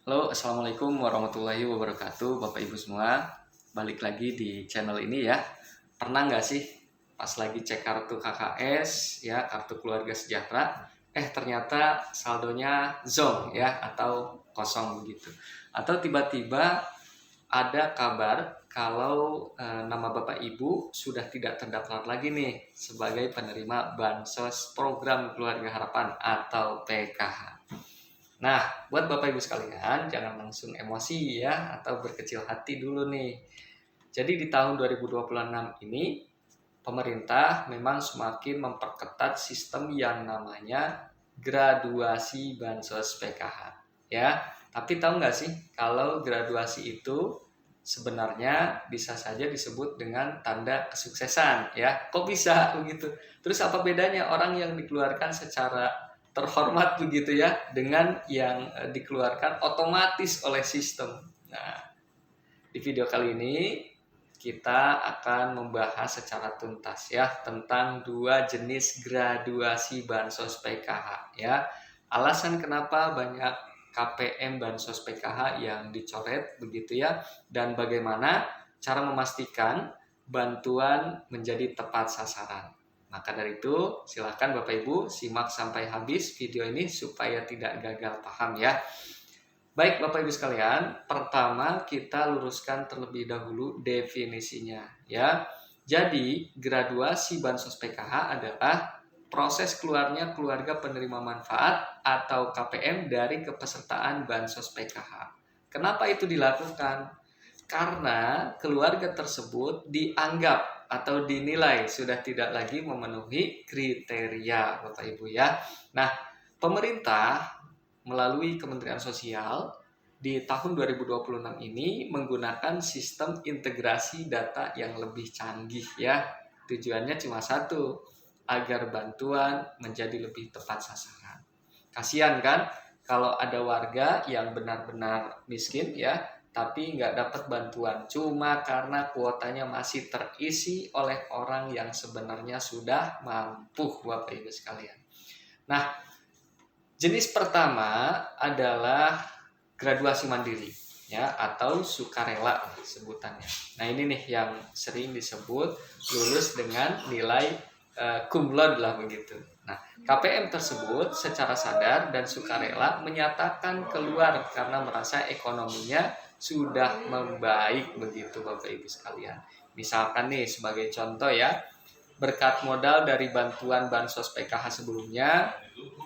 Halo, Assalamualaikum warahmatullahi wabarakatuh, Bapak Ibu semua. Balik lagi di channel ini ya. Pernah nggak sih pas lagi cek kartu KKS, ya kartu keluarga sejahtera, ternyata saldonya zonk ya, atau kosong begitu. Atau tiba-tiba ada kabar kalau nama Bapak Ibu sudah tidak terdaftar lagi nih sebagai penerima Bansos Program Keluarga Harapan atau PKH. Nah, buat Bapak Ibu sekalian, jangan langsung emosi ya, atau berkecil hati dulu nih. Jadi di tahun 2026 ini, pemerintah memang semakin memperketat sistem yang namanya graduasi Bansos PKH. Ya, tapi tahu nggak sih, kalau graduasi itu sebenarnya bisa saja disebut dengan tanda kesuksesan ya. Kok bisa begitu? Terus apa bedanya orang yang dikeluarkan secara terhormat begitu ya dengan yang dikeluarkan otomatis oleh sistem. Nah, di video kali ini kita akan membahas secara tuntas ya tentang dua jenis graduasi Bansos PKH ya. Alasan kenapa banyak KPM Bansos PKH yang dicoret begitu ya, dan bagaimana cara memastikan bantuan menjadi tepat sasaran. Maka dari itu, silakan Bapak Ibu simak sampai habis video ini supaya tidak gagal paham ya. Baik Bapak Ibu sekalian, pertama kita luruskan terlebih dahulu definisinya ya. Jadi, graduasi Bansos PKH adalah proses keluarnya keluarga penerima manfaat atau KPM dari kepesertaan Bansos PKH. Kenapa itu dilakukan? Karena keluarga tersebut dianggap atau dinilai sudah tidak lagi memenuhi kriteria Bapak Ibu ya. Nah, pemerintah melalui Kementerian Sosial di tahun 2026 ini menggunakan sistem integrasi data yang lebih canggih ya. Tujuannya cuma satu, agar bantuan menjadi lebih tepat sasaran. Kasihan kan kalau ada warga yang benar-benar miskin ya, tapi nggak dapat bantuan cuma karena kuotanya masih terisi oleh orang yang sebenarnya sudah mampu, Bapak Ibu sekalian. Nah, jenis pertama adalah graduasi mandiri ya, atau sukarela sebutannya. Nah, ini nih yang sering disebut lulus dengan nilai cum laude lah begitu. Nah, KPM tersebut secara sadar dan sukarela menyatakan keluar karena merasa ekonominya sudah membaik begitu Bapak Ibu sekalian. Misalkan nih sebagai contoh ya, berkat modal dari bantuan Bansos PKH sebelumnya,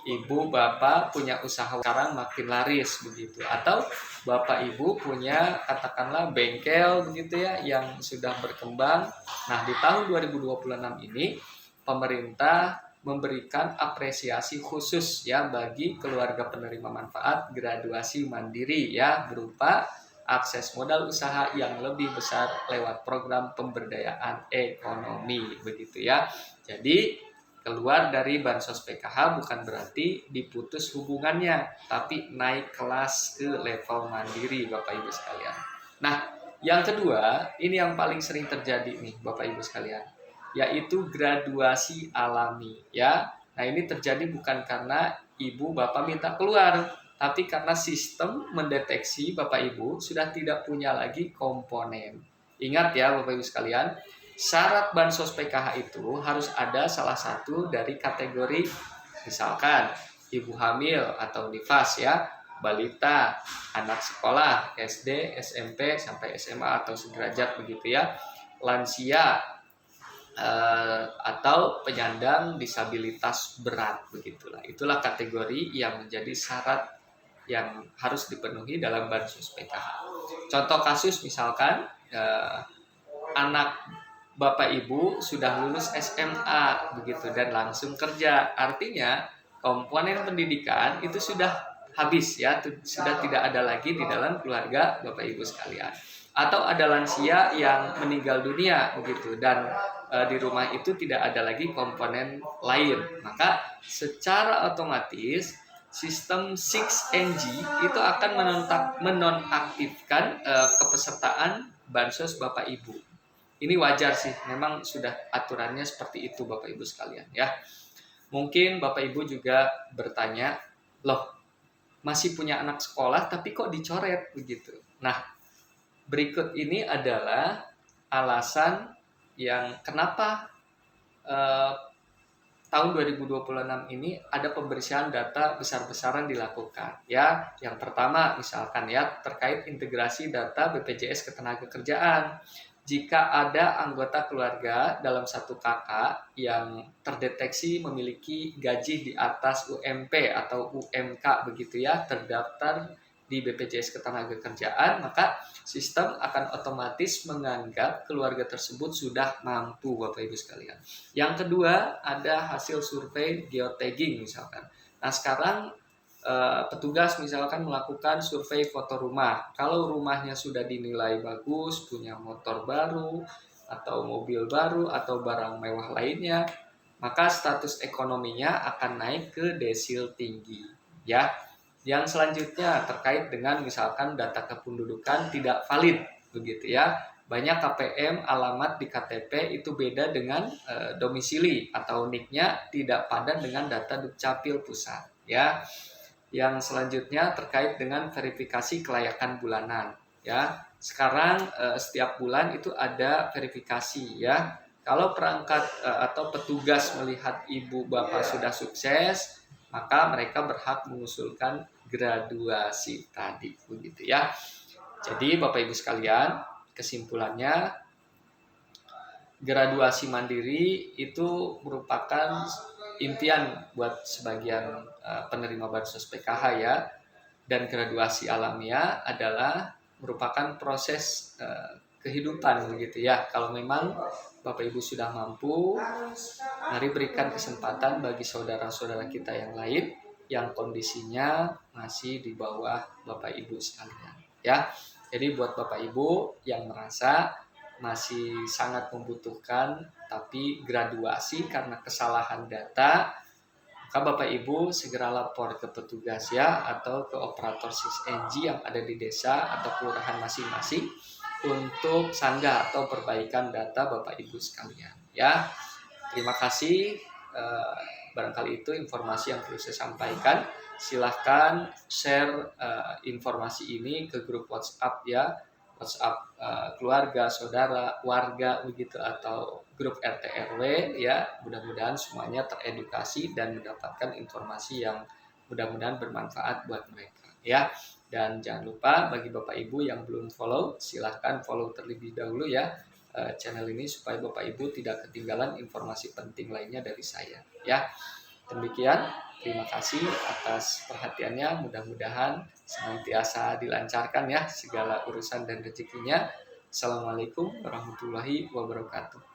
ibu bapak punya usaha sekarang makin laris begitu, atau bapak ibu punya katakanlah bengkel begitu ya yang sudah berkembang. Nah, di tahun 2026 ini pemerintah memberikan apresiasi khusus ya bagi keluarga penerima manfaat graduasi mandiri ya, berupa akses modal usaha yang lebih besar lewat program pemberdayaan ekonomi begitu ya. Jadi keluar dari Bansos PKH bukan berarti diputus hubungannya, tapi naik kelas ke level mandiri Bapak Ibu sekalian. Nah, yang kedua, ini yang paling sering terjadi nih Bapak Ibu sekalian, yaitu graduasi alami ya. Nah, ini terjadi bukan karena ibu bapak minta keluar, tapi karena sistem mendeteksi Bapak Ibu sudah tidak punya lagi komponen. Ingat ya Bapak Ibu sekalian, syarat Bansos PKH itu harus ada salah satu dari kategori, misalkan ibu hamil atau nifas ya, balita, anak sekolah SD, SMP sampai SMA atau sederajat begitu ya, lansia atau penyandang disabilitas berat begitulah. Itulah kategori yang menjadi syarat yang harus dipenuhi dalam Bansos PKH. Contoh kasus misalkan anak Bapak Ibu sudah lulus SMA begitu dan langsung kerja. Artinya komponen pendidikan itu sudah habis ya, sudah tidak ada lagi di dalam keluarga Bapak Ibu sekalian. Atau ada lansia yang meninggal dunia begitu, dan di rumah itu tidak ada lagi komponen lain. Maka secara otomatis sistem 6NG itu akan menonaktifkan kepesertaan Bansos Bapak Ibu. Ini wajar sih, memang sudah aturannya seperti itu Bapak Ibu sekalian ya. Mungkin Bapak Ibu juga bertanya, loh masih punya anak sekolah tapi kok dicoret begitu. Nah, berikut ini adalah alasan yang kenapa eh, tahun 2026 ini ada pembersihan data besar-besaran dilakukan. Ya, yang pertama misalkan ya terkait integrasi data BPJS Ketenagakerjaan. Jika ada anggota keluarga dalam satu kakak yang terdeteksi memiliki gaji di atas UMP atau UMK begitu ya, terdaftar di BPJS Ketenagakerjaan, maka sistem akan otomatis menganggap keluarga tersebut sudah mampu, Bapak Ibu sekalian. Yang kedua, ada hasil survei geotagging misalkan. Nah, sekarang petugas misalkan melakukan survei foto rumah. Kalau rumahnya sudah dinilai bagus, punya motor baru, atau mobil baru, atau barang mewah lainnya, maka status ekonominya akan naik ke desil tinggi. Ya, yang selanjutnya terkait dengan misalkan data kependudukan tidak valid, begitu ya. Banyak KPM alamat di KTP itu beda dengan domisili atau NIK-nya tidak padan dengan data Dukcapil pusat, ya. Yang selanjutnya terkait dengan verifikasi kelayakan bulanan, ya. Sekarang setiap bulan itu ada verifikasi, ya. Kalau perangkat atau petugas melihat ibu bapak sudah sukses, maka mereka berhak mengusulkan graduasi tadi, begitu ya. Jadi Bapak Ibu sekalian, kesimpulannya graduasi mandiri itu merupakan impian buat sebagian penerima bansos PKH ya, dan graduasi alamiah adalah merupakan proses kehidupan begitu ya. Kalau memang Bapak Ibu sudah mampu, mari berikan kesempatan bagi saudara-saudara kita yang lain yang kondisinya masih di bawah Bapak Ibu sekalian ya. Jadi buat Bapak Ibu yang merasa masih sangat membutuhkan tapi graduasi karena kesalahan data, maka Bapak Ibu segera lapor ke petugas ya, atau ke operator 6NG yang ada di desa atau kelurahan masing-masing untuk sanggah atau perbaikan data Bapak Ibu sekalian ya. Terima kasih, barangkali itu informasi yang perlu saya sampaikan. Silahkan share informasi ini ke grup WhatsApp ya, WhatsApp keluarga, saudara, warga begitu, atau grup RT RW ya. Mudah-mudahan semuanya teredukasi dan mendapatkan informasi yang mudah-mudahan bermanfaat buat mereka ya. Dan jangan lupa bagi Bapak Ibu yang belum follow, silahkan follow terlebih dahulu ya channel ini supaya Bapak Ibu tidak ketinggalan informasi penting lainnya dari saya ya. Demikian, terima kasih atas perhatiannya. Mudah-mudahan senantiasa dilancarkan ya segala urusan dan rezekinya. Assalamualaikum warahmatullahi wabarakatuh.